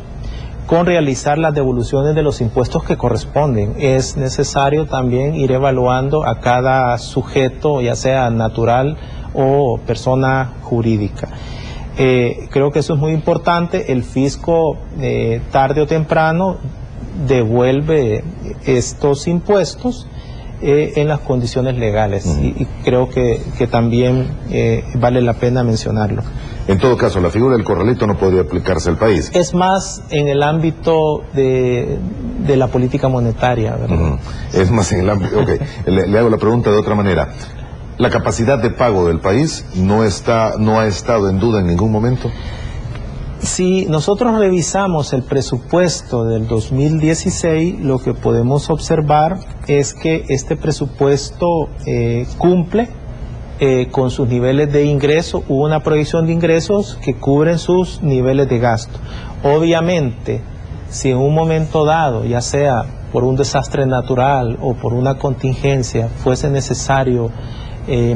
con realizar las devoluciones de los impuestos que corresponden. Es necesario también ir evaluando a cada sujeto, ya sea natural o persona jurídica. Creo que eso es muy importante. El fisco, tarde o temprano, devuelve estos impuestos en las condiciones legales y creo que también vale la pena mencionarlo. En todo caso, la figura del corralito no podría aplicarse al país. Es más en el ámbito de la política monetaria, ¿verdad? Es más en el ámbito... Ok, le hago la pregunta de otra manera. ¿La capacidad de pago del país no ha estado en duda en ningún momento? Si nosotros revisamos el presupuesto del 2016, lo que podemos observar es que este presupuesto cumple con sus niveles de ingreso. Hubo una proyección de ingresos que cubren sus niveles de gasto. Obviamente, si en un momento dado, ya sea por un desastre natural o por una contingencia, fuese necesario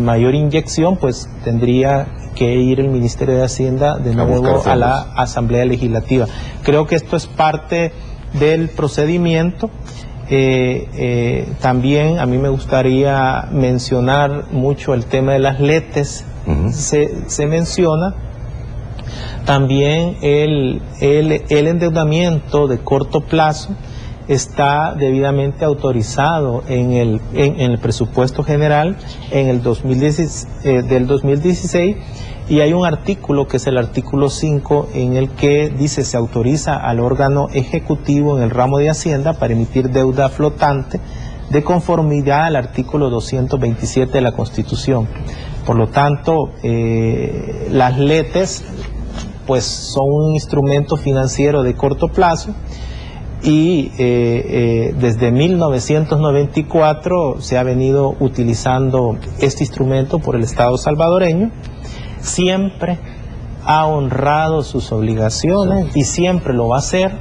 mayor inyección, pues tendría que ir el Ministerio de Hacienda de nuevo a la Asamblea Legislativa. Creo que esto es parte del procedimiento. También a mí me gustaría mencionar mucho el tema de las LETES. Se menciona También el endeudamiento de corto plazo está debidamente autorizado en el presupuesto general en el 2016 y hay un artículo que es el artículo 5 en el que dice se autoriza al órgano ejecutivo en el ramo de Hacienda para emitir deuda flotante de conformidad al artículo 227 de la Constitución. Por lo tanto, las LETES pues son un instrumento financiero de corto plazo y desde 1994 se ha venido utilizando este instrumento por el Estado salvadoreño. Siempre ha honrado sus obligaciones y siempre lo va a hacer,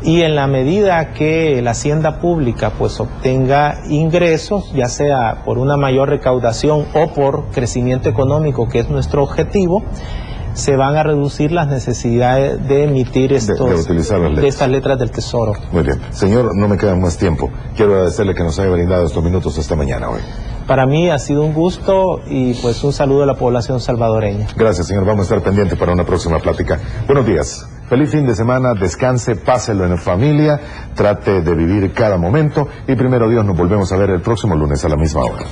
y en la medida que la hacienda pública pues obtenga ingresos, ya sea por una mayor recaudación o por crecimiento económico, que es nuestro objetivo, se van a reducir las necesidades de emitir estas letras del Tesoro. Muy bien. Señor, no me queda más tiempo. Quiero agradecerle que nos haya brindado estos minutos esta mañana hoy. Para mí ha sido un gusto y pues un saludo a la población salvadoreña. Gracias, señor. Vamos a estar pendientes para una próxima plática. Buenos días. Feliz fin de semana. Descanse, páselo en familia. Trate de vivir cada momento. Y primero Dios, nos volvemos a ver el próximo lunes a la misma hora.